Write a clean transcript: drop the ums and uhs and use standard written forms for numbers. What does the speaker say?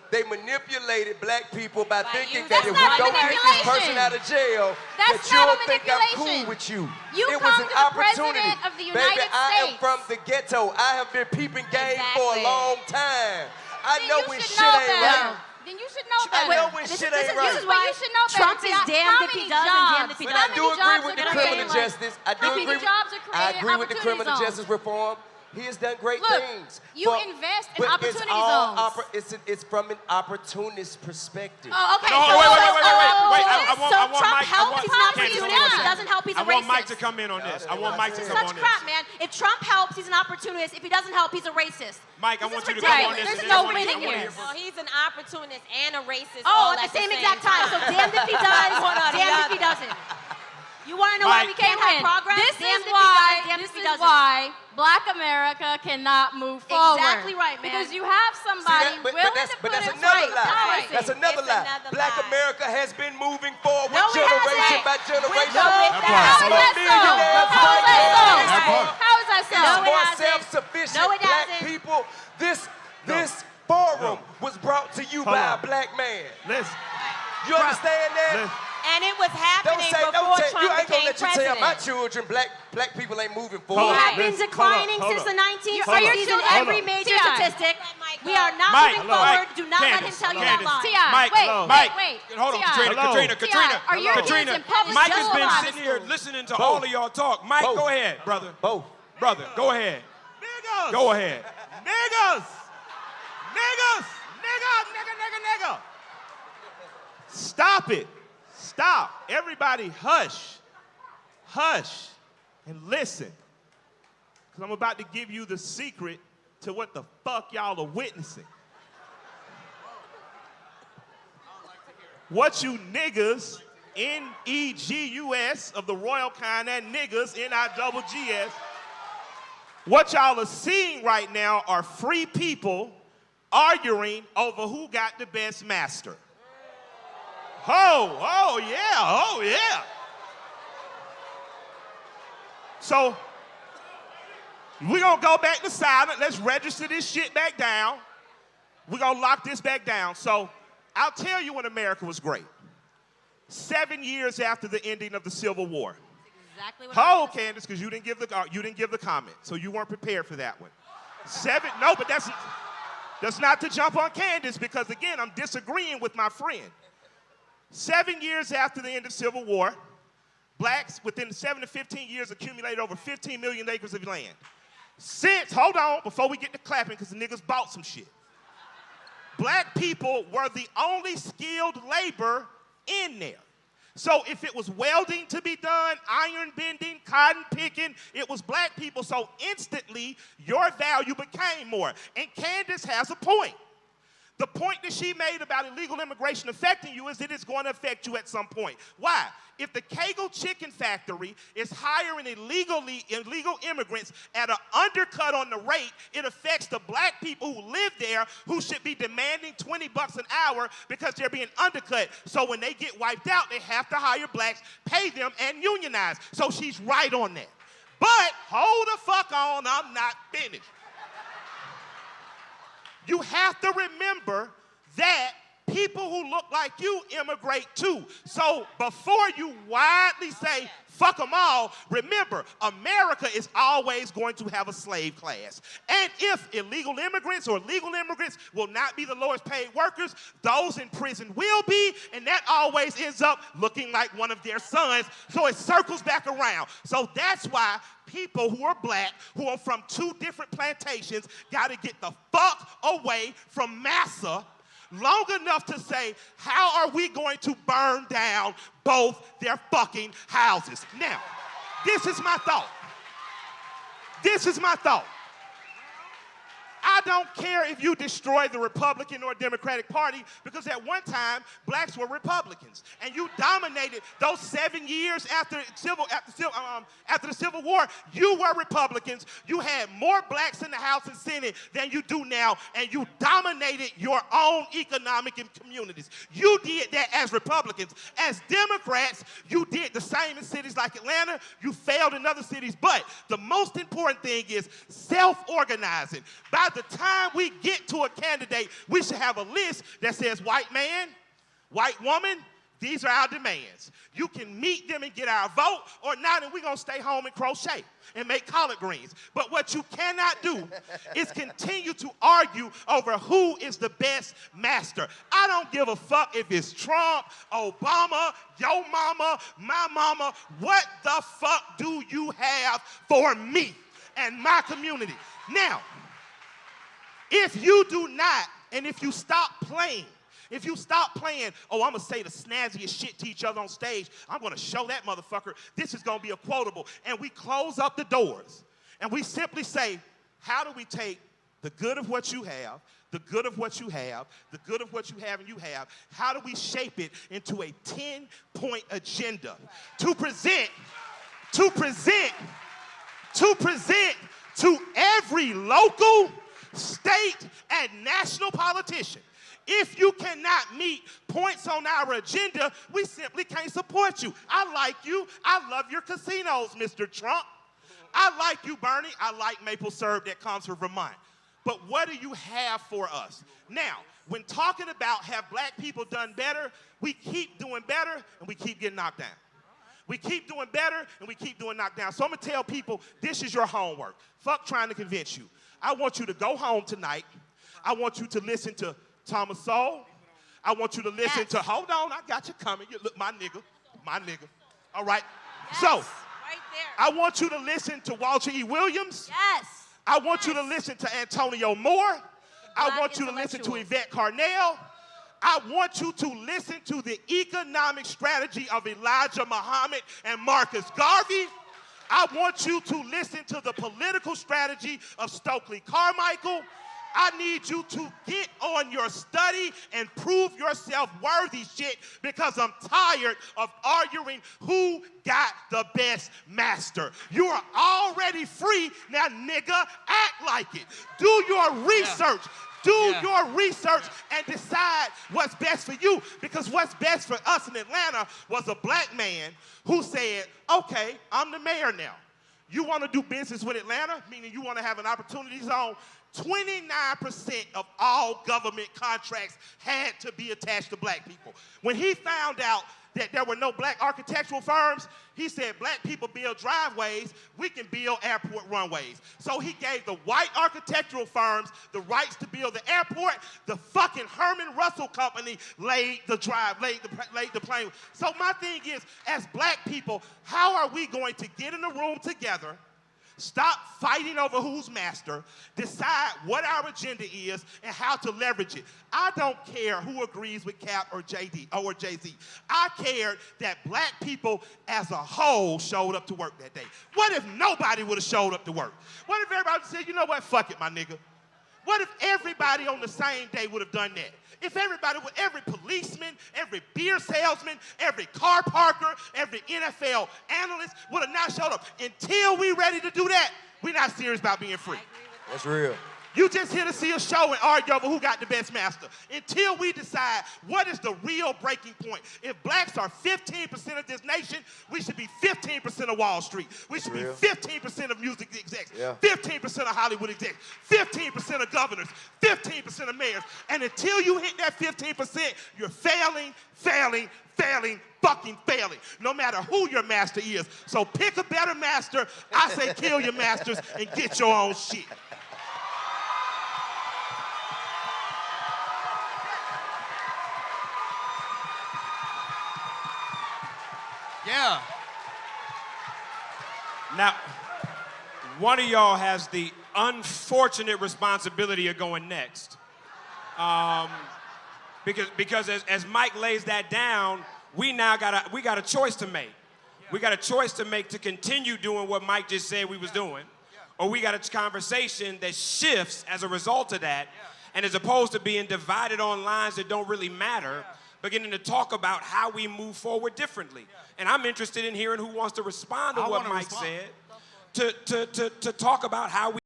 They manipulated black people by thinking that if we don't get this person out of jail, that you'll think I'm cool with you. It was an opportunity. Baby, I am from the ghetto. I have been peeping game for a long time. I know when shit ain't right. Then you should know better. I know when shit ain't right. This is why you should know better. Trump is damned if he does and damned if he doesn't. I do agree with the criminal justice. I agree with the criminal justice reform. He has done great things. You invest in opportunity zones. It's from an opportunist perspective. Oh, okay. No, wait. I want Trump Mike. helps, he's an opportunist. If he doesn't help, he's a racist. I want Mike to come in on this. I want Mike to come on this. Such crap, man. If Trump helps, he's an opportunist. If he doesn't help, he's a racist. Mike, I want you to come on this. There's no winning here. Well, he's an opportunist and a racist. Oh, at the same exact time. So damned if he does, damned if he doesn't. You want to know why we can't have progress? This is why Black America cannot move forward. Exactly right, man. Because you have somebody willing to put it right. That's another lie. Black America has been moving forward generation by generation. How is that so? It's more self-sufficient black people. This forum was brought to you by a black man. Listen. You understand that? And it was happening before Trump you ain't gonna became let you president. tell my children black people ain't moving forward. We have been declining since the 1960s in every major statistic. We are not moving forward. Do not let him tell you that lie. Wait. Hold on, Katrina. Are your kids in public Mike has school? been sitting here listening to all of y'all talk. Mike, go ahead, brother. Brother, go ahead. Niggas. Go ahead. Niggas. Stop it. Stop. Everybody hush. Hush. And listen. Because I'm about to give you the secret to what the fuck y'all are witnessing. What you niggas, N-E-G-U-S, of the royal kind, and niggas, N-I-double-G-S, what y'all are seeing right now are free people arguing over who got the best master. Oh yeah. So, we're gonna go back to silent. Let's register this shit back down. We're gonna lock this back down. So, I'll tell you when America was great. 7 years after the ending of the Civil War. Exactly what Candace, because you didn't give the comment, so you weren't prepared for that one. No, but that's not to jump on Candace, because again, I'm disagreeing with my friend. 7 years after the end of Civil War, blacks within 7 to 15 years accumulated over 15 million acres of land. Hold on, before we get to clapping, because the niggas bought some shit. Black people were the only skilled labor in there. So if it was welding to be done, iron bending, cotton picking, it was black people. So instantly, your value became more. And Candace has a point. The point that she made about illegal immigration affecting you is it is going to affect you at some point. Why? If the Kegel Chicken Factory is hiring illegal immigrants at an undercut on the rate, it affects the black people who live there who should be demanding $20 an hour because they're being undercut. So when they get wiped out, they have to hire blacks, pay them, and unionize. So she's right on that. But hold the fuck on, I'm not finished. You have to remember that people who look like you immigrate too. So before you widely say, fuck them all, remember, America is always going to have a slave class. And if illegal immigrants or legal immigrants will not be the lowest paid workers, those in prison will be, and that always ends up looking like one of their sons. So it circles back around. So that's why people who are black, who are from 2 different plantations, got to get the fuck away from massa long enough to say, how are we going to burn down both their fucking houses? Now, this is my thought. I don't care if you destroy the Republican or Democratic Party, because at one time, blacks were Republicans. And you dominated those 7 years after the Civil War. You were Republicans. You had more blacks in the House and Senate than you do now, and you dominated your own economic communities. You did that as Republicans. As Democrats, you did the same in cities like Atlanta. You failed in other cities. But the most important thing is self-organizing. By the time we get to a candidate, we should have a list that says white man, white woman, these are our demands. You can meet them and get our vote, or not, and we're going to stay home and crochet and make collard greens. But what you cannot do is continue to argue over who is the best master. I don't give a fuck if it's Trump, Obama, your mama, my mama. What the fuck do you have for me and my community? Now, if you do not, and if you stop playing, oh, I'm going to say the snazziest shit to each other on stage, I'm going to show that motherfucker this is going to be a quotable. And we close up the doors. And we simply say, how do we take the good of what you have, the good of what you have, the good of what you have and you have, how do we shape it into a 10-point agenda to present to every local, state, and national politician? If you cannot meet points on our agenda, we simply can't support you. I like you. I love your casinos, Mr. Trump. I like you, Bernie. I like maple syrup that comes from Vermont. But what do you have for us? Now, when talking about have black people done better, we keep doing better and we keep getting knocked down. We keep doing better and we keep doing knocked down. So I'm going to tell people, this is your homework. Fuck trying to convince you. I want you to go home tonight. I want you to listen to Thomas Sowell. I want you to listen to, hold on, I got you coming. You look, my nigga. All right? Yes, so, right there. I want you to listen to Walter E. Williams. Yes. I want you to listen to Antonio Moore. I want you to listen to Yvette Carnell. I want you to listen to the economic strategy of Elijah Muhammad and Marcus Garvey. I want you to listen to the political strategy of Stokely Carmichael. I need you to get on your study and prove yourself worthy shit, because I'm tired of arguing who got the best master. You are already free. Now, nigga, act like it. Do your research. Do your research and decide what's best for you, because what's best for us in Atlanta was a black man who said, okay, I'm the mayor now. You want to do business with Atlanta, meaning you want to have an opportunity zone. 29% of all government contracts had to be attached to black people. When he found out that there were no black architectural firms, he said, black people build driveways, we can build airport runways. So he gave the white architectural firms the rights to build the airport. The fucking Herman Russell Company laid the plane. So my thing is, as black people, how are we going to get in a room together, stop fighting over who's master, decide what our agenda is and how to leverage it? I don't care who agrees with Cap or JD or Jay-Z. I cared that black people as a whole showed up to work that day. What if nobody would have showed up to work? What if everybody said, you know what, fuck it, my nigga? What if everybody on the same day would have done that? If everybody, every policeman, every beer salesman, every car parker, every NFL analyst would have not showed up. Until we're ready to do that, we're not serious about being free. That's real. You just here to see a show and argue over who got the best master. Until we decide what is the real breaking point. If blacks are 15% of this nation, we should be 15% of Wall Street. We should be 15% of music execs, 15% of Hollywood execs, 15% of governors, 15% of mayors. And until you hit that 15%, you're failing, fucking failing, no matter who your master is. So pick a better master. I say kill your masters and get your own shit. Yeah. Now, one of y'all has the unfortunate responsibility of going next. Because as Mike lays that down, we now got a choice to make. We got a choice to make to continue doing what Mike just said we was doing, or we got a conversation that shifts as a result of that, and as opposed to being divided on lines that don't really matter, beginning to talk about how we move forward differently. And I'm interested in hearing who wants to respond to what Mike said, to talk about how we